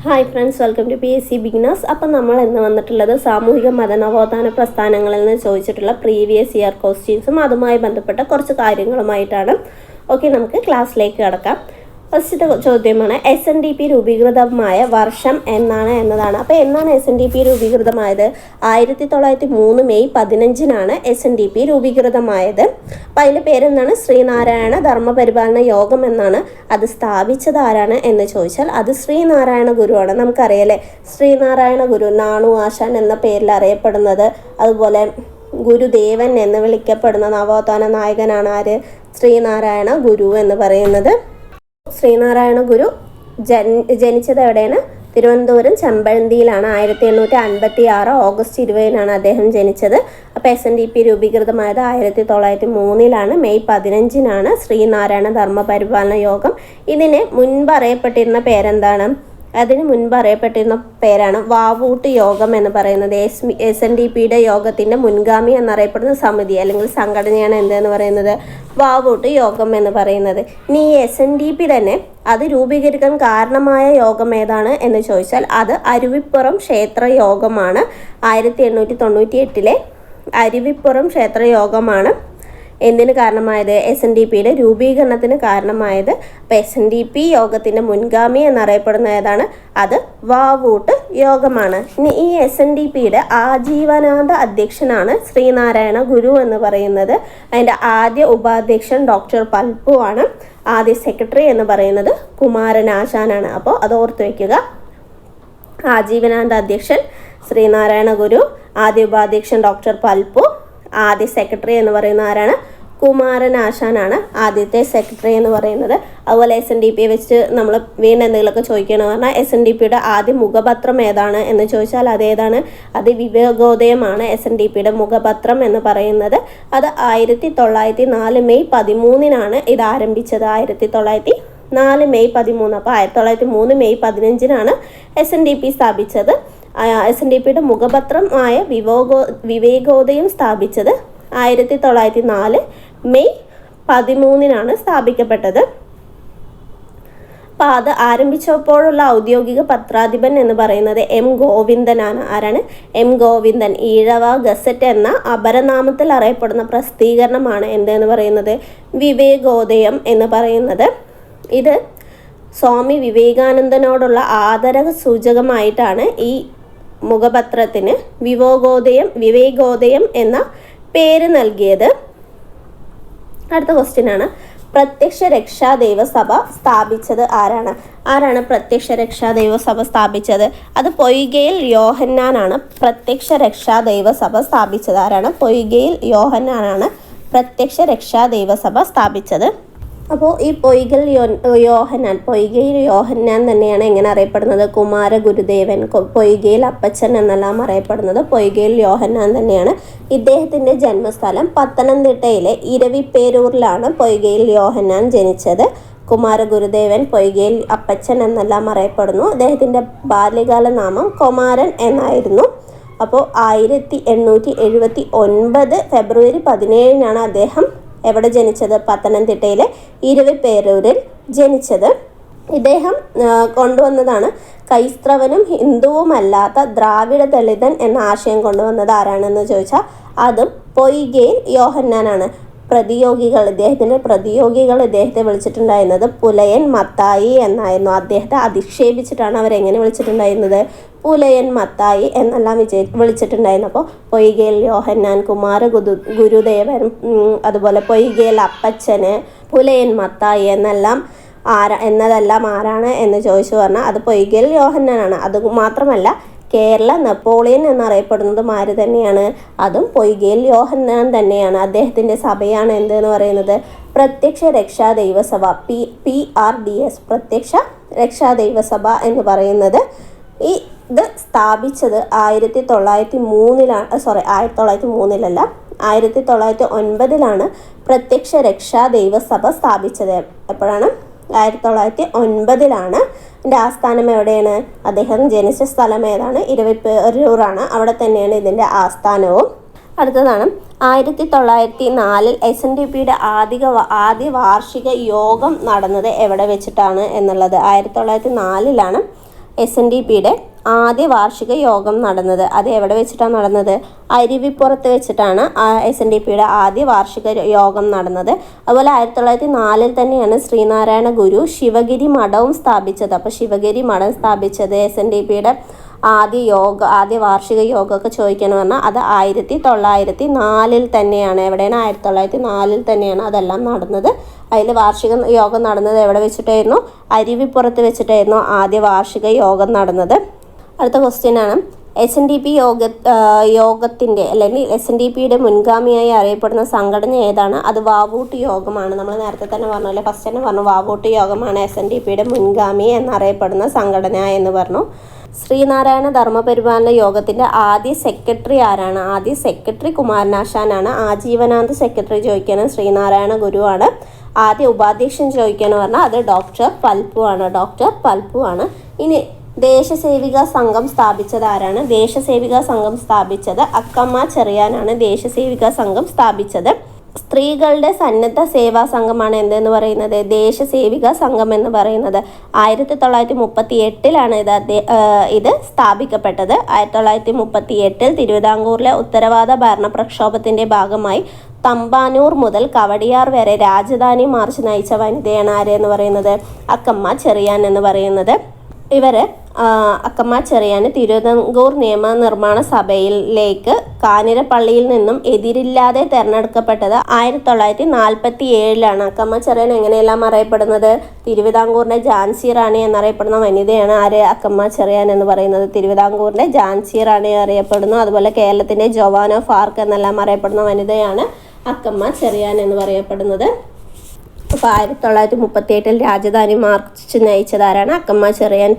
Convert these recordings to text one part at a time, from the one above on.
Hi friends, welcome to PSC beginners. അപ്പം നമ്മൾ ഇന്ന് വന്നിട്ടുള്ളത് സാമൂഹിക മതനവോത്ഥാന പ്രസ്ഥാനങ്ങളിൽ നിന്ന് ചോദിച്ചിട്ടുള്ള പ്രീവിയസ് ഇയർ ക്വസ്റ്റ്യൻസും അതുമായി ബന്ധപ്പെട്ട കുറച്ച് കാര്യങ്ങളുമായിട്ടാണ്. ഓക്കെ, നമുക്ക് ക്ലാസ്സിലേക്ക് കടക്കാം. ഫസ്റ്റത്തെ ചോദ്യമാണ് SNDP രൂപീകൃതമായ വർഷം എന്നാണ് എന്നതാണ്. അപ്പോൾ എന്നാണ് SNDP രൂപീകൃതമായത്? 1903 May 15 SNDP രൂപീകൃതമായത്. അപ്പോൾ അതിൻ്റെ പേരെന്താണ്? ശ്രീനാരായണ ധർമ്മപരിപാലന യോഗം എന്നാണ്. അത് സ്ഥാപിച്ചത് ആരാണ് എന്ന് ചോദിച്ചാൽ അത് ശ്രീനാരായണ ഗുരുവാണ്. നമുക്കറിയാലേ, ശ്രീനാരായണ ഗുരു, നാണു ആശാൻ എന്ന പേരിൽ അറിയപ്പെടുന്നത്, അതുപോലെ ഗുരുദേവൻ എന്ന് വിളിക്കപ്പെടുന്ന നവോത്ഥാന നായകനാണ് ആര്? ശ്രീനാരായണ ഗുരു എന്ന് പറയുന്നത്. ശ്രീനാരായണ ഗുരു ജനിച്ചത് എവിടെയാണ്? തിരുവനന്തപുരം ചെമ്പഴന്തിയിലാണ്. 1856 ഓഗസ്റ്റ് 20 അദ്ദേഹം ജനിച്ചത്. അപ്പോൾ SNDP രൂപീകൃതമായത് 1903 മെയ് 15 ശ്രീനാരായണ ധർമ്മപരിപാലന യോഗം. ഇതിന് മുൻപ് അറിയപ്പെട്ടിരുന്ന പേരെന്താണ്? അതിന് മുൻപ് അറിയപ്പെട്ടിരുന്ന പേരാണ് വാവൂട്ട് യോഗം എന്ന് പറയുന്നത്. SNDPയുടെ യോഗത്തിൻ്റെ മുൻഗാമി എന്നറിയപ്പെടുന്ന സമിതി അല്ലെങ്കിൽ സംഘടനയാണ് എന്തെന്ന് പറയുന്നത്? വാവൂട്ട് യോഗം എന്ന് പറയുന്നത്. ഇനി ഈ SNDP തന്നെ അത് രൂപീകരിക്കാൻ കാരണമായ യോഗം ഏതാണ് എന്ന് ചോദിച്ചാൽ അത് അരുവിപ്പുറം ക്ഷേത്ര യോഗമാണ്. 1898 അരുവിപ്പുറം ക്ഷേത്ര യോഗമാണ് എന്തിന് കാരണമായത്? SNDPയുടെ രൂപീകരണത്തിന് കാരണമായത്. അപ്പോൾ SNDP യോഗത്തിൻ്റെ മുൻഗാമി എന്നറിയപ്പെടുന്ന ഏതാണ്? അത് വാവൂട്ട് യോഗമാണ്. ഇനി ഈ SNDPയുടെ ആജീവനാന്ത അധ്യക്ഷനാണ് ശ്രീനാരായണ ഗുരു എന്ന് പറയുന്നത്. അതിൻ്റെ ആദ്യ ഉപാധ്യക്ഷൻ ഡോക്ടർ പൽപ്പു ആണ്. ആദ്യ സെക്രട്ടറി എന്ന് പറയുന്നത് കുമാരനാശാനാണ്. അപ്പോൾ അത് ഓർത്ത് വയ്ക്കുക. ആജീവനാന്ത അധ്യക്ഷൻ ശ്രീനാരായണ ഗുരു, ആദ്യ ഉപാധ്യക്ഷൻ ഡോക്ടർ പൽപ്പു, ആദ്യ സെക്രട്ടറി എന്ന് പറയുന്ന ആരാണ്? കുമാരനാശാനാണ് ആദ്യത്തെ സെക്രട്ടറി എന്ന് പറയുന്നത്. അതുപോലെ SNDP വെച്ച് നമ്മൾ വീണ്ടും എന്തെങ്കിലുമൊക്കെ ചോദിക്കുകയെന്ന് പറഞ്ഞാൽ SNDPയുടെ ആദ്യ മുഖപത്രം ഏതാണ് എന്ന് ചോദിച്ചാൽ അതേതാണ്? അത് വിവേകോദയമാണ്. SNDPയുടെ മുഖപത്രം എന്ന് പറയുന്നത് അത് 1904 മെയ് 13 ഇത് ആരംഭിച്ചത്. 1904 മെയ് 13. അപ്പോൾ 1903 മെയ് 15 SNDP സ്ഥാപിച്ചത്. SNDPയുടെ മുഖപത്രമായ വിവേകോദയം സ്ഥാപിച്ചത് 1904 മെയ് 13 സ്ഥാപിക്കപ്പെട്ടത്. അപ്പോൾ അത് ആരംഭിച്ചപ്പോഴുള്ള ഔദ്യോഗിക പത്രാധിപൻ എന്ന് പറയുന്നത് M. ഗോവിന്ദനാണ്. ആരാണ്? M. ഗോവിന്ദൻ. ഈഴവ ഗസറ്റ് എന്ന അപരനാമത്തിൽ അറിയപ്പെടുന്ന പ്രസിദ്ധീകരണമാണ് എന്തെന്ന് പറയുന്നത്? വിവേകോദയം എന്ന് പറയുന്നത്. ഇത് സ്വാമി വിവേകാനന്ദനോടുള്ള ആദര സൂചകമായിട്ടാണ് ഈ മുഖപത്രത്തിന് വിവേകോദയം എന്ന പേര് നൽകിയത്. അടുത്ത ക്വസ്റ്റ്യനാണ്, പ്രത്യക്ഷ രക്ഷാ ദൈവസഭ സ്ഥാപിച്ചത് ആരാണ്? ആരാണ് പ്രത്യക്ഷ രക്ഷാ ദൈവസഭ സ്ഥാപിച്ചത്? അത് പൊയ്കയിൽ യോഹന്നാനാണ്. പ്രത്യക്ഷ രക്ഷാ ദൈവസഭ സ്ഥാപിച്ചത് ആരാണ്? പൊയ്കയിൽ യോഹന്നാനാണ് പ്രത്യക്ഷ രക്ഷാ ദൈവസഭ സ്ഥാപിച്ചത്. അപ്പോൾ ഈ പൊയ്കയിൽ യോഹന്നാൻ തന്നെയാണ് എങ്ങനെ അറിയപ്പെടുന്നത്? കുമാര ഗുരുദേവൻ, പൊയ്കയിൽ അപ്പച്ചൻ എന്നെല്ലാം അറിയപ്പെടുന്നത് പൊയ്കയിൽ യോഹന്നാൻ തന്നെയാണ്. ഇദ്ദേഹത്തിൻ്റെ ജന്മസ്ഥലം പത്തനംതിട്ടയിലെ ഇരവിപ്പേരൂരിലാണ് പൊയ്കയിൽ യോഹന്നാൻ ജനിച്ചത്. കുമാര ഗുരുദേവൻ, പൊയ്കയിൽ അപ്പച്ചൻ എന്നെല്ലാം അറിയപ്പെടുന്നു. അദ്ദേഹത്തിൻ്റെ ബാല്യകാല നാമം കുമാരൻ എന്നായിരുന്നു. അപ്പോൾ 1879 ഫെബ്രുവരി 17 അദ്ദേഹം എവിടെ ജനിച്ചത്? പത്തനംതിട്ടയിലെ ഇരവിപ്പേരൂരിൽ ജനിച്ചത്. ഇദ്ദേഹം കൊണ്ടുവന്നതാണ് ക്രൈസ്തവനും ഹിന്ദുവുമല്ലാത്ത ദ്രാവിഡ ദളിതൻ എന്ന ആശയം കൊണ്ടുവന്നത് ആരാണെന്ന് ചോദിച്ചാൽ അതും പൊയ്കയിൽ യോഹന്നാനാണ്. ഇദ്ദേഹത്തെ വിളിച്ചിട്ടുണ്ടായിരുന്നത് പുലയൻ മത്തായി എന്നായിരുന്നു. അദ്ദേഹത്തെ അധിക്ഷേപിച്ചിട്ടാണ് അവരെങ്ങനെ വിളിച്ചിട്ടുണ്ടായിരുന്നത്? പുലയൻ മത്തായി എന്നെല്ലാം വിളിച്ചിട്ടുണ്ടായിരുന്നു. അപ്പോൾ പൊയ്കയിൽ യോഹന്നാൻ, കുമാര ഗുരുദേവൻ, അതുപോലെ പൊയ്കയിൽ അപ്പച്ചന്, പുലയൻ മത്തായി എന്നതെല്ലാം ആരാണ് എന്ന് ചോദിച്ചു പറഞ്ഞാൽ അത് പൊയ്കയിൽ യോഹന്നാനാണ്. അത് മാത്രമല്ല കേരള നെപ്പോളിയൻ എന്നറിയപ്പെടുന്നതും ആര് തന്നെയാണ്? അതും പൊയ്കയിൽ യോഹന്നാൻ തന്നെയാണ്. അദ്ദേഹത്തിൻ്റെ സഭയാണ് എന്തെന്ന് പറയുന്നത്? പ്രത്യക്ഷ രക്ഷാ ദൈവസഭ, PRDS, പ്രത്യക്ഷ രക്ഷാ ദൈവസഭ എന്ന് പറയുന്നത്. ഇത് സ്ഥാപിച്ചത് 1909 പ്രത്യക്ഷ രക്ഷാ ദൈവസഭ സ്ഥാപിച്ചത്. എപ്പോഴാണ്? 1909. ഇതിൻ്റെ ആസ്ഥാനം എവിടെയാണ്? അദ്ദേഹം ജനിച്ച സ്ഥലം ഏതാണ്? ഇരവിപ്പേരൂരാണ്. അവിടെ തന്നെയാണ് ഇതിൻ്റെ ആസ്ഥാനവും. അടുത്തതാണ് 1904 SNDPയുടെ ആദ്യ വാർഷിക യോഗം നടന്നത് എവിടെ വെച്ചിട്ടാണ് എന്നുള്ളത്. 1904 SNDPയുടെ ആദ്യ വാർഷിക യോഗം നടന്നത്? അത് എവിടെ വെച്ചിട്ടാണ് നടന്നത്? അരുവിപ്പുറത്ത് വെച്ചിട്ടാണ് SNDPയുടെ ആദ്യ വാർഷിക യോഗം നടന്നത്. അതുപോലെ 1904 തന്നെയാണ് ശ്രീനാരായണ ഗുരു ശിവഗിരി മഠവും സ്ഥാപിച്ചത്. അപ്പോൾ ശിവഗിരി മഠം സ്ഥാപിച്ചത് SNDPയുടെ ആദ്യ വാർഷിക യോഗമൊക്കെ ചോദിക്കണം പറഞ്ഞാൽ അത് 1904 തന്നെയാണ്. എവിടെയാണ്? 1904 തന്നെയാണ് അതെല്ലാം നടന്നത്. അതിൽ വാർഷിക യോഗം നടന്നത് എവിടെ വെച്ചിട്ടായിരുന്നു? അരുവിപ്പുറത്ത് വെച്ചിട്ടായിരുന്നു ആദ്യ വാർഷിക യോഗം നടന്നത്. അടുത്ത ക്വസ്റ്റ്യനാണ്, SNDP യോഗത്തിൻ്റെ അല്ലെങ്കിൽ SNDPയുടെ മുൻഗാമിയായി അറിയപ്പെടുന്ന സംഘടന ഏതാണ്? അത് വാവൂട്ട് യോഗമാണ്. നമ്മൾ നേരത്തെ തന്നെ പറഞ്ഞല്ലേ, ഫസ്റ്റ് തന്നെ പറഞ്ഞു വാവൂട്ട് യോഗമാണ് SNDPയുടെ മുൻഗാമി എന്നറിയപ്പെടുന്ന സംഘടന എന്ന് പറഞ്ഞു. ശ്രീനാരായണ ധർമ്മപരിപാലന യോഗത്തിൻ്റെ ആദ്യ സെക്രട്ടറി ആരാണ്? ആദ്യ സെക്രട്ടറി കുമാരനാശാനാണ്. ആജീവനാന്ത സെക്രട്ടറി ചോദിക്കാനും ശ്രീനാരായണ ഗുരുവാണ്. ആദ്യ ഉപാധ്യക്ഷൻ ചോദിക്കാന്ന് പറഞ്ഞാൽ അത് ഡോക്ടർ പൽപ്പു ആണ്. ഇനി ദേശസേവിക സംഘം സ്ഥാപിച്ചത് ആരാണ്? ദേശസേവിക സംഘം സ്ഥാപിച്ചത് അക്കമ്മ ചെറിയാനാണ്. ദേശസേവിക സംഘം സ്ഥാപിച്ചത്. സ്ത്രീകളുടെ സന്നദ്ധ സേവാ സംഘമാണ് എന്തെന്ന് പറയുന്നത്? ദേശസേവിക സംഘം എന്ന് പറയുന്നത്. 1938 ഇത് സ്ഥാപിക്കപ്പെട്ടത്. 1938 തിരുവിതാംകൂറിലെ ഉത്തരവാദ ഭരണ പ്രക്ഷോഭത്തിൻ്റെ ഭാഗമായി തമ്പാനൂർ മുതൽ കവടിയാർ വരെ രാജധാനി മാർച്ച് നയിച്ച വനിതയാണ് ആരെന്ന് പറയുന്നത്? അക്കമ്മ ചെറിയാൻ എന്ന് പറയുന്നത്. അക്കമ്മ ചെറിയാൻ തിരുവിതാംകൂർ നിയമനിർമ്മാണ സഭയിലേക്ക് കാഞ്ഞിരപ്പള്ളിയിൽ നിന്നും എതിരില്ലാതെ തിരഞ്ഞെടുക്കപ്പെട്ടത് 1947 അക്കമ്മ ചെറിയാൻ എങ്ങനെയെല്ലാം അറിയപ്പെടുന്നത്? തിരുവിതാംകൂറിൻ്റെ ഝാൻസി റാണി എന്നറിയപ്പെടുന്ന വനിതയാണ് ആര്? അക്കമ്മ ചെറിയാൻ എന്ന് പറയുന്നത്. തിരുവിതാംകൂറിൻ്റെ ഝാൻസി റാണി അറിയപ്പെടുന്നു. അതുപോലെ കേരളത്തിൻ്റെ ജോവാൻ ഓഫ് ആർക്ക് എന്നെല്ലാം അറിയപ്പെടുന്ന വനിതയാണ് അക്കമ്മ ചെറിയാൻ എന്ന് പറയപ്പെടുന്നത്. അപ്പോൾ 1938 രാജധാനി മാർച്ച് നയിച്ചതാരാണ്? അക്കമ്മ ചെറിയാൻ.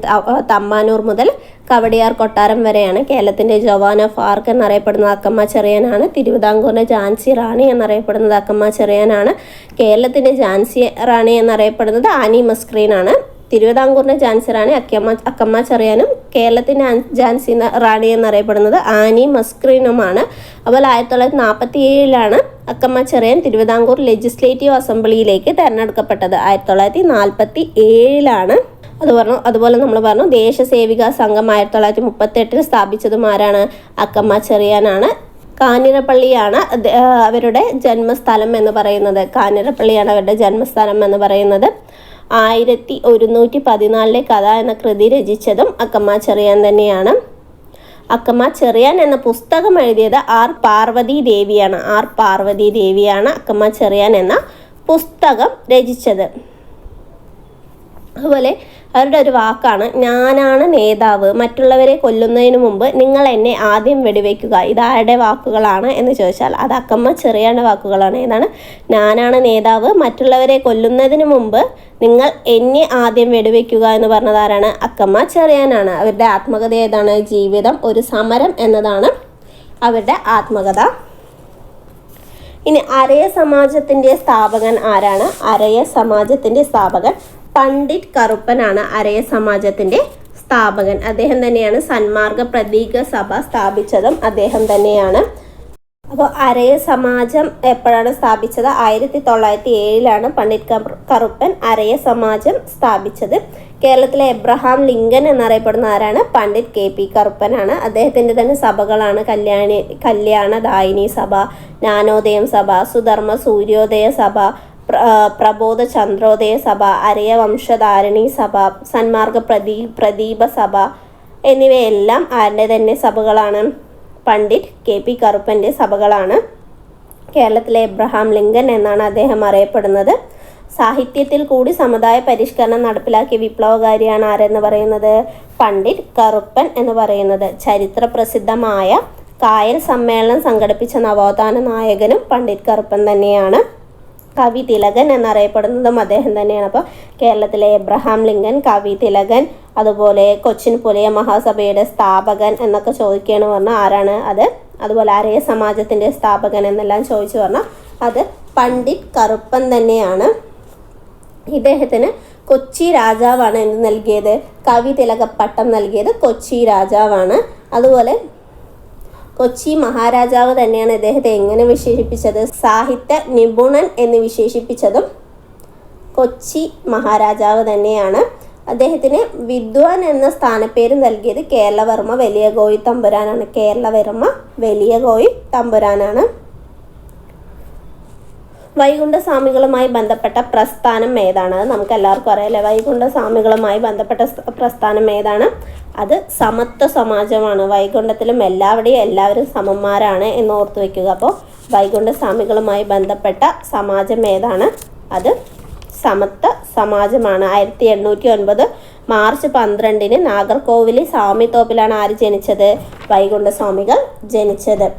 തമ്പാനൂർ മുതൽ കവടിയാർ കൊട്ടാരം വരെയാണ് കേരളത്തിൻ്റെ ജോവാൻ ഓഫ് ആർക്ക് എന്നറിയപ്പെടുന്നത് അക്കമ്മ ചെറിയാനാണ്. തിരുവിതാംകൂറിൻ്റെ ഝാൻസി റാണി എന്നറിയപ്പെടുന്നത് അക്കമ്മ ചെറിയാനാണ്. കേരളത്തിൻ്റെ ഝാൻസി റാണി എന്നറിയപ്പെടുന്നത് ആനി മസ്ക്രീനാണ്. തിരുവിതാംകൂറിൻ്റെ ഝാൻസി റാണി അക്കമ്മ ചെറിയാനും കേരളത്തിൻ്റെ ഝാൻസി റാണി എന്നറിയപ്പെടുന്നത് ആനി മസ്ക്രീനുമാണ്. അതുപോലെ 1947 അക്കമ്മ ചെറിയാൻ തിരുവിതാംകൂർ ലെജിസ്ലേറ്റീവ് അസംബ്ലിയിലേക്ക് തിരഞ്ഞെടുക്കപ്പെട്ടത്. 1947 അതുപോലെ നമ്മൾ പറഞ്ഞു ദേശസേവിക സംഘം 1938 സ്ഥാപിച്ചതും ആരാണ്? അക്കമ്മ ചെറിയാനാണ്. കാഞ്ഞിരപ്പള്ളിയാണ് അവരുടെ ജന്മസ്ഥലം എന്ന് പറയുന്നത്. കാഞ്ഞിരപ്പള്ളിയാണ് അവരുടെ ജന്മസ്ഥലം എന്ന് പറയുന്നത്. 1114 കഥ എന്ന കൃതി രചിച്ചതും അക്കമ്മ ചെറിയാൻ തന്നെയാണ്. അക്കമ്മ ചെറിയാൻ എന്ന പുസ്തകം എഴുതിയത് ആർ പാർവതി ദേവിയാണ് അക്കമ്മ ചെറിയാൻ എന്ന പുസ്തകം രചിച്ചത്. അതുപോലെ അവരുടെ ഒരു വാക്കാണ് ഞാനാണ് നേതാവ്, മറ്റുള്ളവരെ കൊല്ലുന്നതിന് മുമ്പ് നിങ്ങൾ എന്നെ ആദ്യം വെടിവെക്കുക. ഇതാരുടെ വാക്കുകളാണ് എന്ന് ചോദിച്ചാൽ അത് അക്കമ്മ ചെറിയാൻ്റെ വാക്കുകളാണ്. ഏതാണ്? ഞാനാണ് നേതാവ്, മറ്റുള്ളവരെ കൊല്ലുന്നതിന് മുമ്പ് നിങ്ങൾ എന്നെ ആദ്യം വെടിവെക്കുക എന്ന് പറഞ്ഞതാരാണ്? അക്കമ്മ ചെറിയാനാണ്. അവരുടെ ആത്മകഥ ഏതാണ്? ജീവിതം ഒരു സമരം എന്നതാണ് അവരുടെ ആത്മകഥ. ഇനി അരയ സമാജത്തിൻ്റെ സ്ഥാപകൻ ആരാണ്? അരയ സമാജത്തിൻ്റെ സ്ഥാപകൻ പണ്ഡിറ്റ് കറുപ്പനാണ് അരയ സമാജത്തിൻ്റെ സ്ഥാപകൻ. അദ്ദേഹം തന്നെയാണ് സന്മാർഗ പ്രതീക സഭ സ്ഥാപിച്ചതും അദ്ദേഹം തന്നെയാണ്. അപ്പോൾ അരയ സമാജം എപ്പോഴാണ് സ്ഥാപിച്ചത്? 1907 പണ്ഡിറ്റ് കറുപ്പൻ അരയ സമാജം സ്ഥാപിച്ചത്. കേരളത്തിലെ എബ്രഹാം ലിങ്കൻ എന്നറിയപ്പെടുന്ന ആരാണ്? പണ്ഡിറ്റ് KP കറുപ്പനാണ്. അദ്ദേഹത്തിൻ്റെ തന്നെ സഭകളാണ് കല്യാണദായിനി സഭ, ജ്ഞാനോദയം സഭ, സുധർമ്മ സൂര്യോദയ സഭ, പ്രബോധ ചന്ദ്രോദയ സഭ, അരയ വംശധാരിണി സഭ, സന്മാർഗ പ്രദീപ സഭ എന്നിവയെല്ലാം ആരുടെ തന്നെ സഭകളാണ്? പണ്ഡിറ്റ് KP കറുപ്പൻ്റെ സഭകളാണ്. കേരളത്തിലെ എബ്രഹാം ലിങ്കൻ എന്നാണ് അദ്ദേഹം അറിയപ്പെടുന്നത്. സാഹിത്യത്തിൽ കൂടി സമുദായ പരിഷ്കരണം നടപ്പിലാക്കിയ വിപ്ലവകാരിയാണ് ആരെന്ന് പറയുന്നത്? പണ്ഡിറ്റ് കറുപ്പൻ എന്ന് പറയുന്നത്. ചരിത്ര പ്രസിദ്ധമായ കായൽ സമ്മേളനം സംഘടിപ്പിച്ച നവോത്ഥാന നായകനും പണ്ഡിറ്റ് കറുപ്പൻ തന്നെയാണ്. കവി തിലകൻ എന്നറിയപ്പെടുന്നതും അദ്ദേഹം തന്നെയാണ്. അപ്പോൾ കേരളത്തിലെ എബ്രഹാം ലിങ്കൻ, കവി തിലകൻ, അതുപോലെ കൊച്ചിൻ പുലയ മഹാസഭയുടെ സ്ഥാപകൻ എന്നൊക്കെ ചോദിക്കുകയാണ് പറഞ്ഞാൽ ആരാണ് അത്? അതുപോലെ അരയ സമാജത്തിൻ്റെ സ്ഥാപകൻ എന്നെല്ലാം ചോദിച്ചു പറഞ്ഞാൽ അത് പണ്ഡിറ്റ് കറുപ്പൻ തന്നെയാണ്. ഇദ്ദേഹത്തിന് കൊച്ചി രാജാവാണ് എന്ത് നൽകിയത്? കവി തിലക പട്ടം നൽകിയത് കൊച്ചി രാജാവാണ്. അതുപോലെ കൊച്ചി മഹാരാജാവ് തന്നെയാണ് ഇദ്ദേഹത്തെ എങ്ങനെ വിശേഷിപ്പിച്ചത്? സാഹിത്യ നിപുണൻ എന്ന് വിശേഷിപ്പിച്ചതും കൊച്ചി മഹാരാജാവ് തന്നെയാണ്. അദ്ദേഹത്തിന് വിദ്വാൻ എന്ന സ്ഥാനപ്പേര് നൽകിയത് കേരളവർമ്മ വലിയ കോയി തമ്പുരാനാണ്. കേരളവർമ്മ വലിയ കോയി തമ്പുരാനാണ്. വൈകുണ്ഠസ്വാമികളുമായി ബന്ധപ്പെട്ട പ്രസ്ഥാനം ഏതാണ്? അത് നമുക്ക് എല്ലാവർക്കും അറിയാം അല്ലേ. വൈകുണ്ഠസ്വാമികളുമായി ബന്ധപ്പെട്ട പ്രസ്ഥാനം ഏതാണ്? അത് സമത്വ സമാജമാണ്. വൈകുണ്ഠത്തിലും എല്ലാവരുടെയും എല്ലാവരും സമന്മാരാണ് എന്ന് ഓർത്തു വയ്ക്കുക. അപ്പോൾ വൈകുണ്ഠസ്വാമികളുമായി ബന്ധപ്പെട്ട സമാജം ഏതാണ്? അത് സമത്വ സമാജമാണ്. 1809 മാർച്ച് 12 നാഗർകോവിൽ സ്വാമിത്തോപ്പിലാണ് ആര് ജനിച്ചത്? വൈകുണ്ഠസ്വാമികൾ ജനിച്ചത്.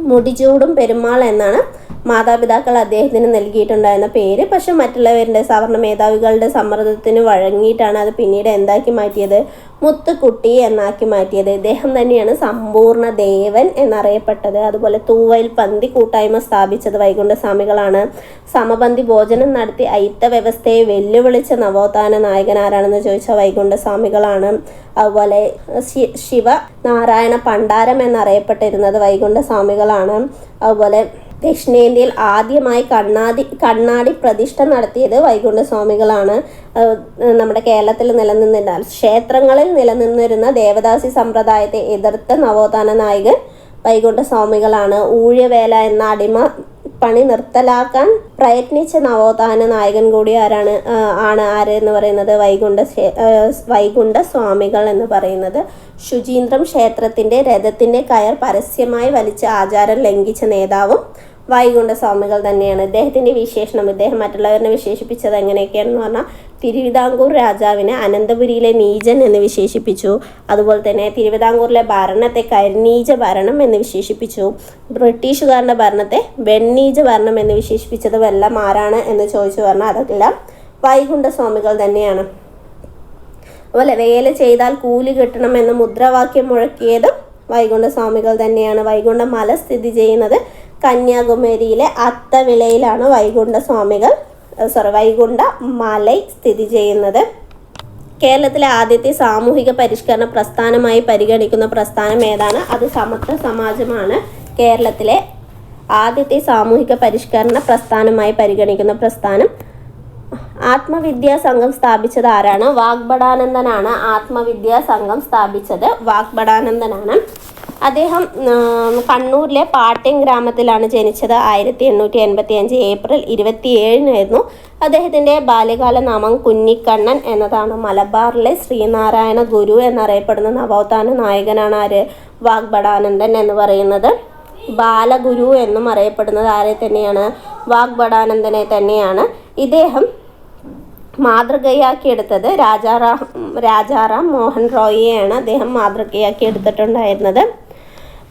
മുടിചൂടും പെരുമാൾ എന്നാണ് മാതാപിതാക്കൾ അദ്ദേഹത്തിന് നൽകിയിട്ടുണ്ടായിരുന്ന പേര്. പക്ഷെ മറ്റുള്ളവരുടെ സവർണ മേധാവികളുടെ സമ്മർദ്ദത്തിന് വഴങ്ങിയിട്ടാണ് അത് പിന്നീട് എന്താക്കി മാറ്റിയത്? മുത്തുക്കുട്ടി എന്നാക്കി മാറ്റിയത്. ഇദ്ദേഹം തന്നെയാണ് സമ്പൂർണ്ണ ദേവൻ എന്നറിയപ്പെട്ടത്. അതുപോലെ തൂവയിൽ പന്തി കൂട്ടായ്മ സ്ഥാപിച്ചത് വൈകുണ്ഠസ്വാമികളാണ്. സമപന്തി ഭോജനം നടത്തി അയിത്ത വ്യവസ്ഥയെ വെല്ലുവിളിച്ച നവോത്ഥാന നായകൻ ആരാണെന്ന് ചോദിച്ചാൽ വൈകുണ്ഠസ്വാമികളാണ്. അതുപോലെ ശിവ നാരായണ പണ്ടാരം എന്നറിയപ്പെട്ടിരുന്നത് വൈകുണ്ഠസ്വാമികളാണ്. അതുപോലെ ദക്ഷിണേന്ത്യയിൽ ആദ്യമായി കണ്ണാടി പ്രതിഷ്ഠ നടത്തിയത് വൈകുണ്ഠസ്വാമികളാണ്. നമ്മുടെ കേരളത്തിൽ നിലനിന്നിരുന്ന ക്ഷേത്രങ്ങളിൽ നിലനിന്നിരുന്ന ദേവദാസി സമ്പ്രദായത്തെ എതിർത്ത നവോത്ഥാന നായകൻ വൈകുണ്ഠസ്വാമികളാണ്. ഊഴിയവേല എന്ന അടിമ പണി നിർത്തലാക്കാൻ പ്രയത്നിച്ച നവോത്ഥാന നായകൻ കൂടി ആര് എന്ന് പറയുന്നത്? വൈകുണ്ഠസ്വാമികൾ എന്ന് പറയുന്നത്. ശുചീന്ദ്രം ക്ഷേത്രത്തിന്റെ രഥത്തിന്റെ കയർ പരസ്യമായി വലിച്ച ആചാരം ലംഘിച്ച നേതാവും വൈകുണ്ഠസ്വാമികൾ തന്നെയാണ്. ഇദ്ദേഹത്തിന്റെ വിശേഷണം, ഇദ്ദേഹം മറ്റുള്ളവരെ വിശേഷിപ്പിച്ചത് എങ്ങനെയൊക്കെയാണെന്ന് പറഞ്ഞാൽ തിരുവിതാംകൂർ രാജാവിനെ അനന്തപുരിയിലെ നീചൻ എന്ന് വിശേഷിപ്പിച്ചു. അതുപോലെ തന്നെ തിരുവിതാംകൂറിലെ ഭരണത്തെ കരിനീച ഭരണം എന്ന് വിശേഷിപ്പിച്ചു. ബ്രിട്ടീഷുകാരുടെ ഭരണത്തെ വെണ്ണീച ഭരണം എന്ന് വിശേഷിപ്പിച്ചത് എല്ലാം ആരാണ് എന്ന് ചോദിച്ചു പറഞ്ഞാൽ അതെല്ലാം വൈകുണ്ഠസ്വാമികൾ തന്നെയാണ്. അതുപോലെ വേല ചെയ്താൽ കൂലി കിട്ടണം എന്ന മുദ്രാവാക്യം മുഴക്കിയതും വൈകുണ്ഠസ്വാമികൾ തന്നെയാണ്. വൈകുണ്ഠ മല സ്ഥിതി ചെയ്യുന്നത് കന്യാകുമാരിയിലെ അത്തവിളയിലാണ് വൈകുണ്ഠ മലൈ സ്ഥിതി ചെയ്യുന്നത്. കേരളത്തിലെ ആദ്യത്തെ സാമൂഹിക പരിഷ്കരണ പ്രസ്ഥാനമായി പരിഗണിക്കുന്ന പ്രസ്ഥാനം ഏതാണ്? അത് സമത്വ സമാജമാണ്. കേരളത്തിലെ ആദ്യത്തെ സാമൂഹിക പരിഷ്കരണ പ്രസ്ഥാനമായി പരിഗണിക്കുന്ന പ്രസ്ഥാനം. ആത്മവിദ്യാ സംഘം സ്ഥാപിച്ചത് ആരാണ്? വാഗ്ഭടാനന്ദനാണ്. ആത്മവിദ്യാ സംഘം സ്ഥാപിച്ചത് വാഗ്ഭടാനന്ദനാണ്. അദ്ദേഹം കണ്ണൂരിലെ പാട്യം ഗ്രാമത്തിലാണ് ജനിച്ചത്. 1885 ഏപ്രിൽ 27 അദ്ദേഹത്തിൻ്റെ ബാല്യകാല നാമം കുഞ്ഞിക്കണ്ണൻ എന്നതാണ്. മലബാറിലെ ശ്രീനാരായണ ഗുരു എന്നറിയപ്പെടുന്ന നവോത്ഥാന നായകനാണ് ആര്? വാഗ്ഭടാനന്ദൻ എന്ന് പറയുന്നത്. ബാലഗുരു എന്നും അറിയപ്പെടുന്നത് ആരെ തന്നെയാണ്? വാഗ്ഭടാനന്ദനെ തന്നെയാണ്. ഇദ്ദേഹം മാതൃകയാക്കിയെടുത്തത് രാജാറാം മോഹൻ റോയിയെയാണ് അദ്ദേഹം മാതൃകയാക്കി എടുത്തിട്ടുണ്ടായിരുന്നത്.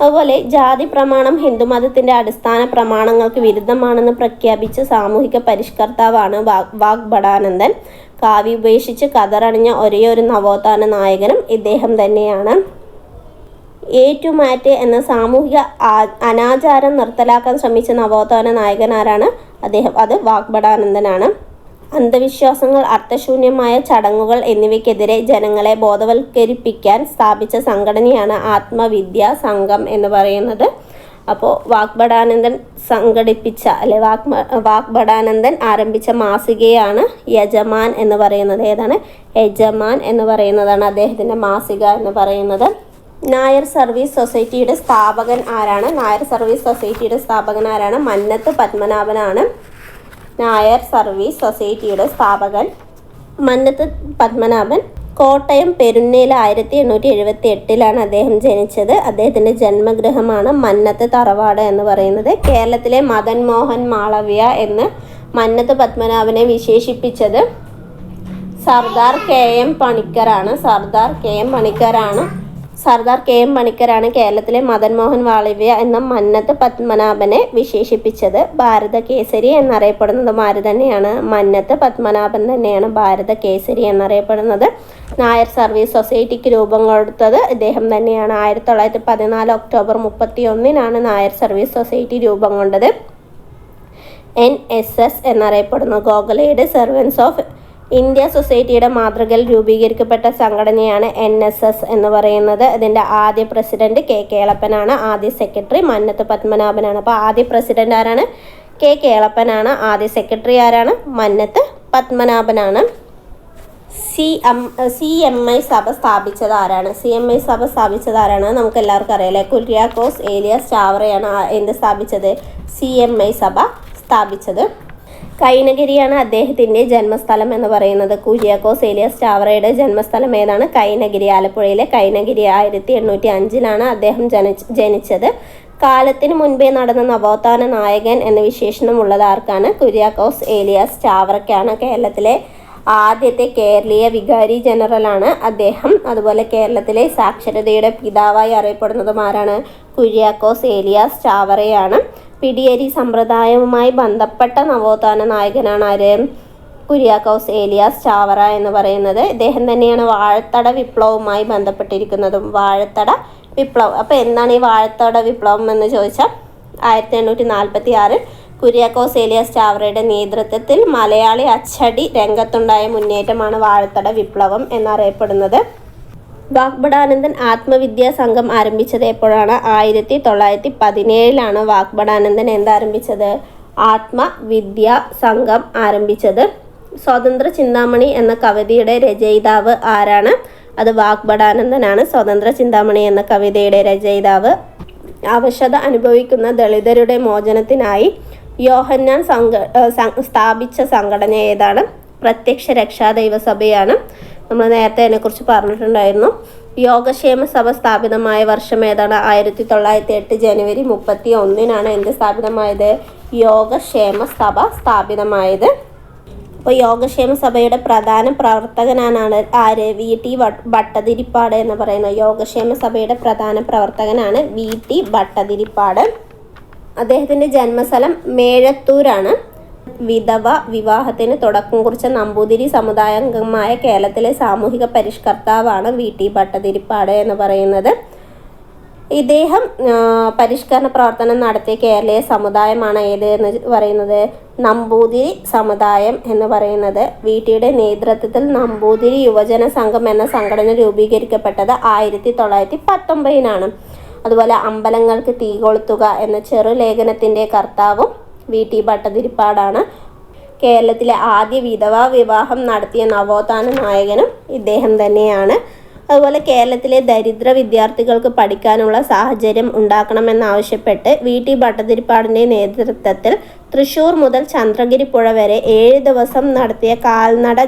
അതുപോലെ ജാതി പ്രമാണം ഹിന്ദുമതത്തിൻ്റെ അടിസ്ഥാന പ്രമാണങ്ങൾക്ക് വിരുദ്ധമാണെന്ന് പ്രഖ്യാപിച്ച സാമൂഹിക പരിഷ്കർത്താവാണ് വാഗ്ഭടാനന്ദൻ. കാവി ഉപേക്ഷിച്ച് കതറണിഞ്ഞ ഒരേയൊരു നവോത്ഥാന നായകനും ഇദ്ദേഹം തന്നെയാണ്. ഏറ്റുമാറ്റ് എന്ന സാമൂഹിക അനാചാരം നിർത്തലാക്കാൻ ശ്രമിച്ച നവോത്ഥാന നായകൻ ആരാണ്? അത് വാഗ്ഭടാനന്ദനാണ്. അന്ധവിശ്വാസങ്ങൾ, അർത്ഥശൂന്യമായ ചടങ്ങുകൾ എന്നിവയ്ക്കെതിരെ ജനങ്ങളെ ബോധവൽക്കരിപ്പിക്കാൻ സ്ഥാപിച്ച സംഘടനയാണ് ആത്മവിദ്യാ സംഘം എന്ന് പറയുന്നത്. അപ്പോൾ വാഗ്ഭടാനന്ദൻ സംഘടിപ്പിച്ച വാഗ്ഭടാനന്ദൻ ആരംഭിച്ച മാസികയാണ് യജമാൻ എന്ന് പറയുന്നത്. ഏതാണ്? യജമാൻ എന്ന് പറയുന്നതാണ് അദ്ദേഹത്തിൻ്റെ മാസിക എന്ന് പറയുന്നത്. നായർ സർവീസ് സൊസൈറ്റിയുടെ സ്ഥാപകൻ ആരാണ്? നായർ സർവീസ് സൊസൈറ്റിയുടെ സ്ഥാപകൻ ആരാണ്? മന്നത്ത് പത്മനാഭനാണ്. നായർ സർവീസ് സൊസൈറ്റിയുടെ സ്ഥാപകൻ മന്നത്ത് പത്മനാഭൻ. കോട്ടയം പെരുന്നേൽ 1878 അദ്ദേഹം ജനിച്ചത്. അദ്ദേഹത്തിൻ്റെ ജന്മഗൃഹമാണ് മന്നത്ത് തറവാട് എന്ന് പറയുന്നത്. കേരളത്തിലെ മദൻ മോഹൻ മാളവ്യ എന്ന് മന്നത്ത് പത്മനാഭനെ വിശേഷിപ്പിച്ചത് സർദാർ കെ എം പണിക്കരാണ് കേരളത്തിലെ മദൻ മോഹൻ മാളവ്യ എന്ന മന്നത്ത് പത്മനാഭനെ വിശേഷിപ്പിച്ചത്. ഭാരത കേസരി എന്നറിയപ്പെടുന്നതും ആര് തന്നെയാണ്? മന്നത്ത് പത്മനാഭൻ തന്നെയാണ് ഭാരത കേസരി എന്നറിയപ്പെടുന്നത്. നായർ സർവീസ് സൊസൈറ്റിക്ക് രൂപം കൊടുത്തത് ഇദ്ദേഹം തന്നെയാണ്. 1914 ഒക്ടോബർ 31 നായർ സർവീസ് സൊസൈറ്റി രൂപം കൊണ്ടത്. NSS എന്നറിയപ്പെടുന്നു ഗോഖലെയുടെ സെർവൻസ് ഓഫ് ഇന്ത്യ സൊസൈറ്റിയുടെ മാതൃകയിൽ രൂപീകരിക്കപ്പെട്ട സംഘടനയാണ് NSS എന്ന് പറയുന്നത്. ഇതിൻ്റെ ആദ്യ പ്രസിഡന്റ് കെ കേളപ്പനാണ്. ആദ്യ സെക്രട്ടറി മന്നത്ത് പത്മനാഭനാണ്. അപ്പോൾ ആദ്യ പ്രസിഡന്റ് ആരാണ്? കെ കേളപ്പനാണ്. ആദ്യ സെക്രട്ടറി ആരാണ്? മന്നത്ത് പത്മനാഭനാണ്. CMI സഭ സ്ഥാപിച്ചത് ആരാണ്? CMI സഭ സ്ഥാപിച്ചത് ആരാണ്? നമുക്ക് എല്ലാവർക്കും അറിയാലേ, കുര്യാക്കോസ് ഏലിയാസ് ചാവറയാണ് എന്ത് സ്ഥാപിച്ചത്? CMI സഭ സ്ഥാപിച്ചത്. കൈനഗിരിയാണ് അദ്ദേഹത്തിൻ്റെ ജന്മസ്ഥലം എന്ന് പറയുന്നത്. കുര്യാക്കോസ് ഏലിയാസ് ചാവറയുടെ ജന്മസ്ഥലം ഏതാണ്? കൈനഗിരി, ആലപ്പുഴയിലെ കൈനഗിരി. 1885 അദ്ദേഹം ജനിച്ചത്. കാലത്തിന് മുൻപേ നടന്ന നവോത്ഥാന നായകൻ എന്ന വിശേഷണമുള്ളത് ആർക്കാണ്? കുര്യാക്കോസ് ഏലിയാസ് ചാവറയ്ക്കാണ്. കേരളത്തിലെ ആദ്യത്തെ കേരളീയ വികാരി ജനറലാണ് അദ്ദേഹം. അതുപോലെ കേരളത്തിലെ സാക്ഷരതയുടെ പിതാവായി അറിയപ്പെടുന്നതും ആരാണ്? കുര്യാക്കോസ് ഏലിയാസ് ചാവറയാണ്. പിടിയേരി സമ്പ്രദായവുമായി ബന്ധപ്പെട്ട നവോത്ഥാന നായകനാണ് ആര്? കുര്യാക്കോസ് ഏലിയാസ് ചാവറ എന്ന് പറയുന്നത്. ഇദ്ദേഹം തന്നെയാണ് വാഴത്തട വിപ്ലവവുമായി ബന്ധപ്പെട്ടിരിക്കുന്നതും. വാഴത്തട വിപ്ലവം. അപ്പോൾ എന്താണ് ഈ വാഴത്തട വിപ്ലവം എന്ന് ചോദിച്ചാൽ 1846 കുര്യാക്കോസ് ഏലിയാസ് ചാവറയുടെ നേതൃത്വത്തിൽ മലയാളി അച്ചടി രംഗത്തുണ്ടായ മുന്നേറ്റമാണ് വാഴത്തട വിപ്ലവം എന്നറിയപ്പെടുന്നത്. വാഗ്ഭടാനന്ദൻ ആത്മവിദ്യാ സംഘം ആരംഭിച്ചത് എപ്പോഴാണ്? 1917 വാഗ്ഭടാനന്ദൻ എന്താരംഭിച്ചത്? ആത്മവിദ്യാ സംഘം ആരംഭിച്ചത്. സ്വതന്ത്ര ചിന്താമണി എന്ന കവിതയുടെ രചയിതാവ് ആരാണ്? അത് വാഗ്ഭടാനന്ദനാണ്. സ്വതന്ത്ര ചിന്താമണി എന്ന കവിതയുടെ രചയിതാവ്. അവശത അനുഭവിക്കുന്ന ദളിതരുടെ മോചനത്തിനായി യോഹന്നാൻ സ്ഥാപിച്ച സംഘടന ഏതാണ്? പ്രത്യക്ഷ രക്ഷാ ദൈവസഭയാണ്. നമ്മൾ നേരത്തെ അതിനെക്കുറിച്ച് പറഞ്ഞിട്ടുണ്ടായിരുന്നു. യോഗക്ഷേമ സഭ സ്ഥാപിതമായ വർഷം ഏതാണ്? 1908 ജനുവരി 31 എന്ത് സ്ഥാപിതമായത്? യോഗക്ഷേമ സഭ സ്ഥാപിതമായത്. അപ്പോൾ യോഗക്ഷേമ സഭയുടെ പ്രധാന പ്രവർത്തകനാണ് ആര്? VT ഭട്ടതിരിപ്പാട് എന്ന് പറയുന്നത്. യോഗക്ഷേമ സഭയുടെ പ്രധാന പ്രവർത്തകനാണ് VT ഭട്ടതിരിപ്പാട്. അദ്ദേഹത്തിൻ്റെ ജന്മസ്ഥലം മേഴത്തൂരാണ്. വിധവ വിവാഹത്തിന് തുടക്കം കുറിച്ച നമ്പൂതിരി സമുദായാംഗമായ കേരളത്തിലെ സാമൂഹിക പരിഷ്കർത്താവാണ് VT ഭട്ടതിരിപ്പാട് എന്ന് പറയുന്നത്. ഇദ്ദേഹം പരിഷ്കരണ പ്രവർത്തനം നടത്തിയ കേരളീയ സമുദായമാണ് ഏത് എന്ന് പറയുന്നത്? നമ്പൂതിരി സമുദായം എന്ന് പറയുന്നത്. VTയുടെ നേതൃത്വത്തിൽ നമ്പൂതിരി യുവജന സംഘം എന്ന സംഘടന രൂപീകരിക്കപ്പെട്ടത് 1919 അതുപോലെ അമ്പലങ്ങൾക്ക് തീ കൊളുത്തുക എന്ന ചെറുലേഖനത്തിൻ്റെ കർത്താവും VT ഭട്ടതിരിപ്പാടാണ്. കേരളത്തിലെ ആദ്യ വിധവാ വിവാഹം നടത്തിയ നവോത്ഥാന നായകനും ഇദ്ദേഹം തന്നെയാണ്. അതുപോലെ കേരളത്തിലെ ദരിദ്ര വിദ്യാർത്ഥികൾക്ക് പഠിക്കാനുള്ള സാഹചര്യം ഉണ്ടാക്കണമെന്നാവശ്യപ്പെട്ട് VT ഭട്ടതിരിപ്പാടിൻ്റെ നേതൃത്വത്തിൽ തൃശ്ശൂർ മുതൽ ചന്ദ്രഗിരി പുഴ വരെ 7 ദിവസം നടത്തിയ കാൽനട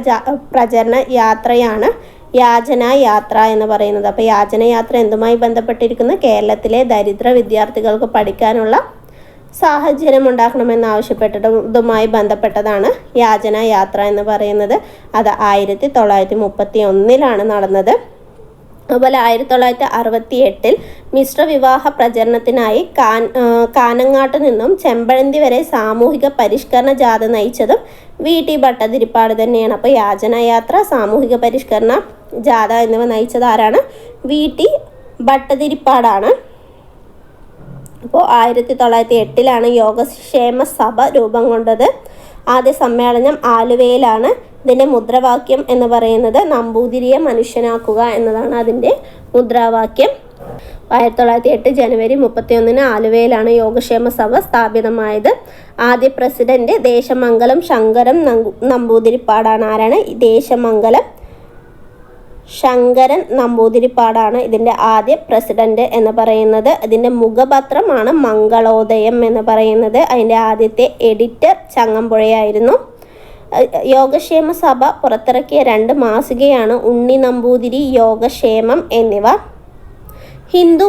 പ്രചരണ യാത്രയാണ് യാചന യാത്ര എന്ന് പറയുന്നത്. അപ്പോൾ യാചന യാത്ര എന്തുമായി ബന്ധപ്പെട്ടിരിക്കുന്നു? കേരളത്തിലെ ദരിദ്ര വിദ്യാർത്ഥികൾക്ക് പഠിക്കാനുള്ള സാഹചര്യം ഉണ്ടാക്കണമെന്നാവശ്യപ്പെട്ടതുമായി ബന്ധപ്പെട്ടതാണ് യാചന യാത്ര എന്ന് പറയുന്നത്. അത് 1931 നടന്നത്. അതുപോലെ 1968 മിശ്ര വിവാഹ പ്രചരണത്തിനായി കാനങ്ങാട്ട് നിന്നും ചെമ്പഴന്തി വരെ സാമൂഹിക പരിഷ്കരണ ജാഥ നയിച്ചതും VT ഭട്ടതിരിപ്പാട് തന്നെയാണ്. അപ്പോൾ യാചനായാത്ര, സാമൂഹിക പരിഷ്കരണ ജാഥ എന്നിവ നയിച്ചത് ആരാണ്? VT ഭട്ടതിരിപ്പാടാണ്. അപ്പോൾ 1908 യോഗക്ഷേമ സഭ രൂപം കൊണ്ടത്. ആദ്യ സമ്മേളനം ആലുവയിലാണ്. ഇതിൻ്റെ മുദ്രാവാക്യം എന്ന് പറയുന്നത് നമ്പൂതിരിയെ മനുഷ്യനാക്കുക എന്നതാണ് അതിൻ്റെ മുദ്രാവാക്യം. 1908 ജനുവരി 31 ആലുവയിലാണ് യോഗക്ഷേമ സഭ സ്ഥാപിതമായത്. ആദ്യ പ്രസിഡന്റ് ദേശമംഗലം ശങ്കരൻ നമ്പൂതിരിപ്പാടാണ്. ആരാണ്? ദേശമംഗലം ശങ്കരൻ നമ്പൂതിരിപ്പാടാണ് ഇതിൻ്റെ ആദ്യ പ്രസിഡന്റ് എന്ന് പറയുന്നത്. ഇതിൻ്റെ മുഖപത്രമാണ് മംഗളോദയം എന്ന് പറയുന്നത്. അതിൻ്റെ ആദ്യത്തെ എഡിറ്റർ ചങ്ങമ്പുഴയായിരുന്നു. യോഗക്ഷേമ സഭ പുറത്തിറക്കിയ 2 മാസികയാണ് ഉണ്ണി നമ്പൂതിരി, യോഗക്ഷേമം എന്നിവ. ഹിന്ദു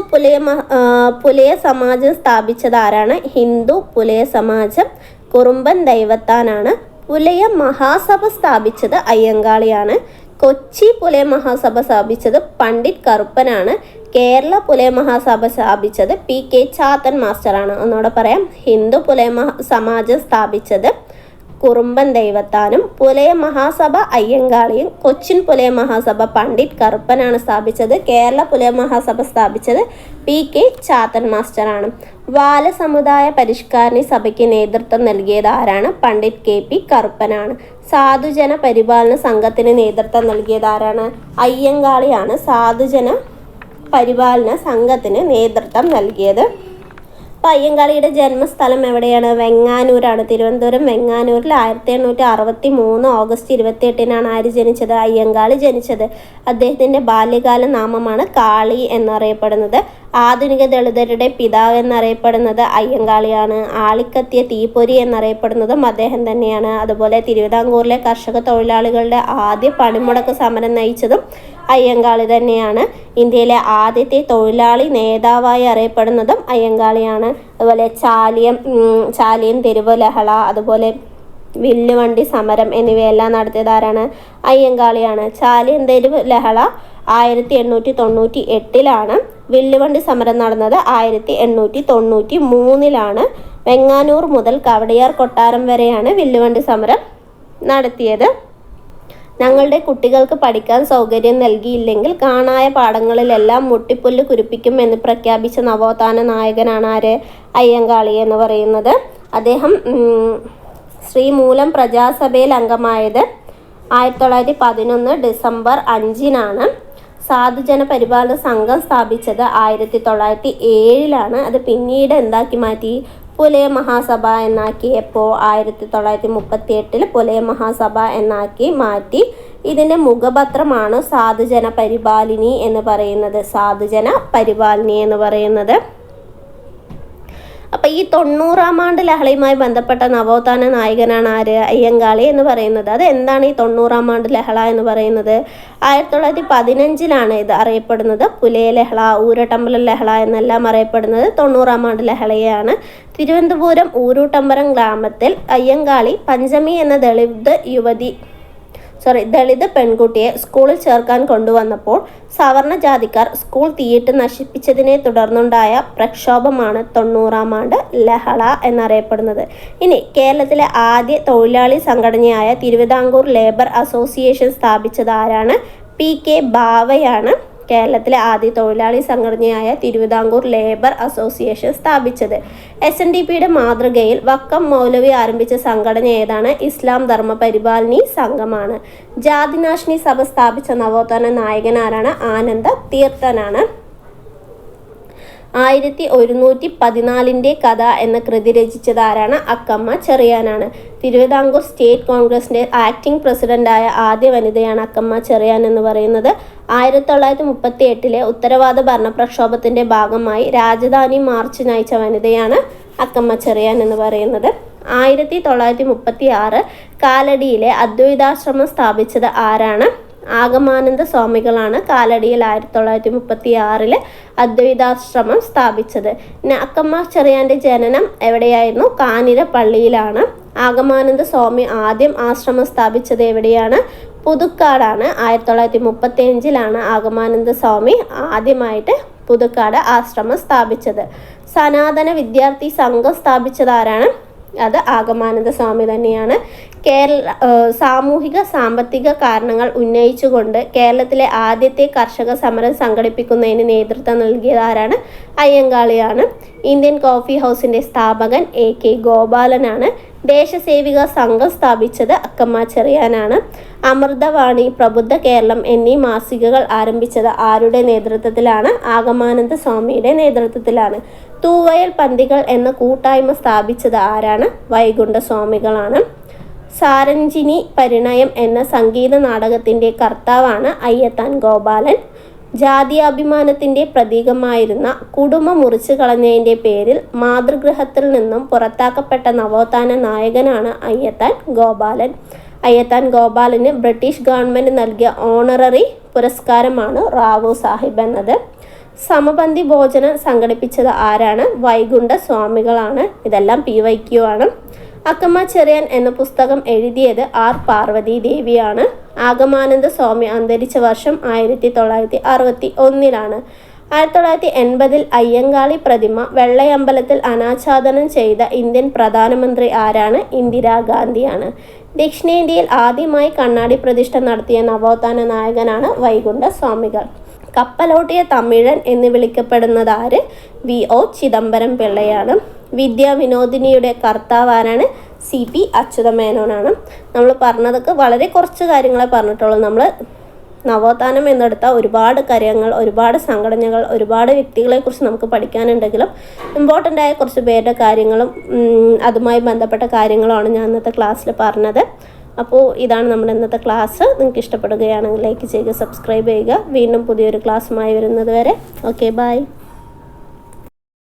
പുലയ സമാജം സ്ഥാപിച്ചത് ആരാണ്? ഹിന്ദു പുലയ സമാജം കുറുമ്പൻ ദൈവത്താനാണ്. പുലയ മഹാസഭ സ്ഥാപിച്ചത് അയ്യങ്കാളിയാണ്. കൊച്ചി പുലയ മഹാസഭ സ്ഥാപിച്ചത് പണ്ഡിറ്റ് കറുപ്പനാണ്. കേരള പുലയ മഹാസഭ സ്ഥാപിച്ചത് PK ചാത്തൻ മാസ്റ്ററാണ്. ഒന്നുകൂടെ പറയാം. ഹിന്ദു പുലയ സമാജം സ്ഥാപിച്ചത് കുറുമ്പൻ ദൈവത്താനും, പുലയ മഹാസഭ അയ്യങ്കാളിയും, കൊച്ചിൻ പുലയ മഹാസഭ പണ്ഡിറ്റ് കറുപ്പനാണ് സ്ഥാപിച്ചത്. കേരള പുലയ മഹാസഭ സ്ഥാപിച്ചത് PK ചാത്തൻ മാസ്റ്ററാണ്. ബാലസമുദായ പരിഷ്കാരണി സഭയ്ക്ക് നേതൃത്വം നൽകിയത് ആരാണ്? പണ്ഡിറ്റ് KP കറുപ്പനാണ്. സാധുജന പരിപാലന സംഘത്തിന് നേതൃത്വം നൽകിയത് ആരാണ്? അയ്യങ്കാളിയാണ് സാധുജന പരിപാലന സംഘത്തിന് നേതൃത്വം നൽകിയത്. അപ്പോൾ അയ്യങ്കാളിയുടെ ജന്മസ്ഥലം എവിടെയാണ്? വെങ്ങാനൂരാണ്. തിരുവനന്തപുരം വെങ്ങാനൂരിൽ 1863 ഓഗസ്റ്റ് 28-നാണ് ആര് ജനിച്ചത്? അയ്യങ്കാളി ജനിച്ചത്. അദ്ദേഹത്തിൻ്റെ ബാല്യകാല നാമമാണ് കാളി എന്നറിയപ്പെടുന്നത്. ആധുനിക ദളിതരുടെ പിതാവ് എന്നറിയപ്പെടുന്നത് അയ്യങ്കാളിയാണ്. ആളിക്കത്തിയ തീപ്പൊരി എന്നറിയപ്പെടുന്നതും അദ്ദേഹം തന്നെയാണ്. അതുപോലെ തിരുവിതാംകൂറിലെ കർഷക തൊഴിലാളികളുടെ ആദ്യ പണിമുടക്ക് സമരം നയിച്ചതും അയ്യങ്കാളി തന്നെയാണ്. ഇന്ത്യയിലെ ആദ്യത്തെ തൊഴിലാളി നേതാവായി അറിയപ്പെടുന്നതും അയ്യങ്കാളിയാണ്. അതുപോലെ ചാലിയം തെരുവ് ലഹള, അതുപോലെ വില്ലുവണ്ടി സമരം എന്നിവയെല്ലാം നടത്തിയത് ആരാണ്? അയ്യങ്കാളിയാണ്. ചാലിയം തെരുവ് ലഹള 1898-ലാണ്. വില്ലുവണ്ടി സമരം നടന്നത് 1893-ലാണ്. വെങ്ങാനൂർ മുതൽ കവടിയാർ കൊട്ടാരം വരെയാണ് വില്ലുവണ്ടി സമരം നടത്തിയത്. ഞങ്ങളുടെ കുട്ടികൾക്ക് പഠിക്കാൻ സൗകര്യം നൽകിയില്ലെങ്കിൽ കാണായ പാഠങ്ങളിലെല്ലാം മുട്ടിപ്പുല്ല് കുരിപ്പിക്കും എന്ന് പ്രഖ്യാപിച്ച നവോത്ഥാന നായകനാണ് ആര്? അയ്യങ്കാളി എന്ന് പറയുന്നത്. അദ്ദേഹം ശ്രീമൂലം പ്രജാസഭയിൽ അംഗമായത് 1911 ഡിസംബർ 5-നാണ്. സാധുജന പരിപാലന സംഘം സ്ഥാപിച്ചത് 1907-ലാണ്. അത് പിന്നീട് എന്താക്കി മാറ്റി? പുലയ മഹാസഭ എന്നാക്കി. എപ്പോൾ? 1938 പുലയ മഹാസഭ എന്നാക്കി മാറ്റി. ഇതിൻ്റെ മുഖപത്രമാണ് സാധുജന പരിപാലിനി എന്ന് പറയുന്നത്. സാധുജന പരിപാലിനി എന്ന് പറയുന്നത്. അപ്പോൾ ഈ 90-ാം ആണ്ട് ലഹളയുമായി ബന്ധപ്പെട്ട നവോത്ഥാന നായകനാണ് ആര്? അയ്യങ്കാളി എന്ന് പറയുന്നത്. അത് എന്താണ് ഈ 90-ാം ആണ്ട് ലഹള എന്ന് പറയുന്നത്? 1915-ലാണ് ഇത് അറിയപ്പെടുന്നത്. പുലയ ലഹള, ഊരട്ടമ്പലം ലഹള എന്നെല്ലാം അറിയപ്പെടുന്നത് 90-ാം ആണ്ട് ലഹളയാണ്. തിരുവനന്തപുരം ഊരൂട്ടമ്പലം ഗ്രാമത്തിൽ അയ്യങ്കാളി പഞ്ചമി എന്ന ദളിത് പെൺകുട്ടിയെ സ്കൂളിൽ ചേർക്കാൻ കൊണ്ടുവന്നപ്പോൾ സവർണ ജാതിക്കാർ സ്കൂൾ തീയിട്ട് നശിപ്പിച്ചതിനെ തുടർന്നുണ്ടായ പ്രക്ഷോഭമാണ് 90-ാം ആണ്ട് ലഹള എന്നറിയപ്പെടുന്നത്. ഇനി കേരളത്തിലെ ആദ്യ തൊഴിലാളി സംഘടനയായ തിരുവിതാംകൂർ ലേബർ അസോസിയേഷൻ സ്ഥാപിച്ചത് ആരാണ്? PK ഭാവയാണ്. കേരളത്തിലെ ആദ്യ തൊഴിലാളി സംഘടനയായ തിരുവിതാംകൂർ ലേബർ അസോസിയേഷൻ സ്ഥാപിച്ചത്. SNDPയുടെ മാതൃകയിൽ വക്കം മൗലവി ആരംഭിച്ച സംഘടന ഏതാണ്? ഇസ്ലാം ധർമ്മ പരിപാലനി സംഘമാണ്. ജാതിനാശിനി സഭ സ്ഥാപിച്ച നവോത്ഥാന നായകൻ ആരാണ്? ആനന്ദ തീർത്ഥനാണ്. 1114 കഥ എന്ന കൃതി രചിച്ചത് ആരാണ്? അക്കമ്മ ചെറിയാനാണ്. തിരുവിതാംകൂർ സ്റ്റേറ്റ് കോൺഗ്രസിൻ്റെ ആക്ടിംഗ് പ്രസിഡന്റായ ആദ്യ വനിതയാണ് അക്കമ്മ ചെറിയാൻ എന്ന് പറയുന്നത്. 1938 ഉത്തരവാദ ഭരണ പ്രക്ഷോഭത്തിൻ്റെ ഭാഗമായി രാജധാനി മാർച്ച് നയിച്ച വനിതയാണ് അക്കമ്മ ചെറിയാൻ എന്ന് പറയുന്നത്. 1936 കാലടിയിലെ അദ്വൈതാശ്രമം സ്ഥാപിച്ചത് ആരാണ്? ആഗമാനന്ദ സ്വാമികളാണ്. കാലടിയിൽ 1936 അദ്വൈതാശ്രമം സ്ഥാപിച്ചത്. അക്കമ്മ ചെറിയാൻ്റെ ജനനം എവിടെയായിരുന്നു? കാഞ്ഞിരപ്പള്ളിയിലാണ്. ആഗമാനന്ദ സ്വാമി ആദ്യം ആശ്രമം സ്ഥാപിച്ചത് എവിടെയാണ്? പുതുക്കാടാണ്. 1935 ആഗമാനന്ദ സ്വാമി ആദ്യമായിട്ട് പുതുക്കാട് ആശ്രമം സ്ഥാപിച്ചത്. സനാതന വിദ്യാർത്ഥി സംഘം സ്ഥാപിച്ചത് ആരാണ്? അത് ആഗമാനന്ദ സ്വാമി തന്നെയാണ്. സാമൂഹിക സാമ്പത്തിക കാരണങ്ങൾ ഉന്നയിച്ചുകൊണ്ട് കേരളത്തിലെ ആദ്യത്തെ കർഷക സമരം സംഘടിപ്പിക്കുന്നതിന് നേതൃത്വം നൽകിയത് ആരാണ്? അയ്യങ്കാളിയാണ്. ഇന്ത്യൻ കോഫി ഹൗസിൻ്റെ സ്ഥാപകൻ AK ഗോപാലനാണ്. ദേശസേവിക സംഘം സ്ഥാപിച്ചത് അക്കമ്മ ചെറിയാനാണ്. അമൃതവാണി, പ്രബുദ്ധ കേരളം എന്നീ മാസികകൾ ആരംഭിച്ചത് ആരുടെ നേതൃത്വത്തിലാണ്? ആഗമാനന്ദ സ്വാമിയുടെ നേതൃത്വത്തിലാണ്. തൂവയൽ പന്തികൾ എന്ന കൂട്ടായ്മ സ്ഥാപിച്ചത് ആരാണ്? വൈകുണ്ഠ സ്വാമികളാണ്. സാരഞ്ജിനി പരിണയം എന്ന സംഗീത നാടകത്തിൻ്റെ കർത്താവാണ് അയ്യത്താൻ ഗോപാലൻ. ജാതിയാഭിമാനത്തിൻ്റെ പ്രതീകമായിരുന്ന കുടുംബ മുറിച്ചു കളഞ്ഞതിൻ്റെ പേരിൽ മാതൃഗൃഹത്തിൽ നിന്നും പുറത്താക്കപ്പെട്ട നവോത്ഥാന നായകനാണ് അയ്യത്താൻ ഗോപാലൻ. അയ്യത്താൻ ഗോപാലന് ബ്രിട്ടീഷ് ഗവൺമെൻറ് നൽകിയ ഓണററി പുരസ്കാരമാണ് റാവു സാഹിബ് എന്നത്. സമപന്തി ഭോജനം സംഘടിപ്പിച്ചത് ആരാണ്? വൈകുണ്ഠ സ്വാമികളാണ്. ഇതെല്ലാം PYQ ആണ്. അക്കമ്മ ചെറിയാൻ എന്ന പുസ്തകം എഴുതിയത് R പാർവതി ദേവിയാണ്. ആഗമാനന്ദ സ്വാമി അന്തരിച്ച വർഷം 1961. 1980 അയ്യങ്കാളി പ്രതിമ വെള്ളയമ്പലത്തിൽ അനാച്ഛാദനം ചെയ്ത ഇന്ത്യൻ പ്രധാനമന്ത്രി ആരാണ്? ഇന്ദിരാഗാന്ധിയാണ്. ദക്ഷിണേന്ത്യയിൽ ആദ്യമായി കണ്ണാടി പ്രതിഷ്ഠ നടത്തിയ നവോത്ഥാന നായകനാണ് വൈകുണ്ഠ സ്വാമികൾ. കപ്പലോട്ടിയ തമിഴൻ എന്ന് വിളിക്കപ്പെടുന്നത് ആര്? VO ചിദംബരം പിള്ളയാണ്. വിദ്യാവിനോദിനിയുടെ കർത്താവ് ആരാണ്? CP അച്യുതമേനോനാണ്. നമ്മൾ പറഞ്ഞതൊക്കെ വളരെ കുറച്ച് കാര്യങ്ങളെ പറഞ്ഞിട്ടുള്ളൂ. നമ്മൾ നവോത്ഥാനം എന്നെടുത്താൽ ഒരുപാട് കാര്യങ്ങൾ, ഒരുപാട് സംഘടനകൾ, ഒരുപാട് വ്യക്തികളെക്കുറിച്ച് നമുക്ക് പഠിക്കാനുണ്ടെങ്കിലും ഇമ്പോർട്ടൻ്റ് ആയ കുറച്ച് പേരുടെ കാര്യങ്ങളും അതുമായി ബന്ധപ്പെട്ട കാര്യങ്ങളുമാണ് ഞാൻ ഇന്നത്തെ ക്ലാസ്സിൽ പറഞ്ഞത്. അപ്പോൾ ഇതാണ് നമ്മുടെ ഇന്നത്തെ ക്ലാസ്. നിങ്ങൾക്ക് ഇഷ്ടപ്പെടുകയാണെങ്കിൽ ലൈക്ക് ചെയ്യുക, സബ്സ്ക്രൈബ് ചെയ്യുക. വീണ്ടും പുതിയൊരു ക്ലാസ്സുമായി വരുന്നത് വരെ ഓക്കെ, ബൈ.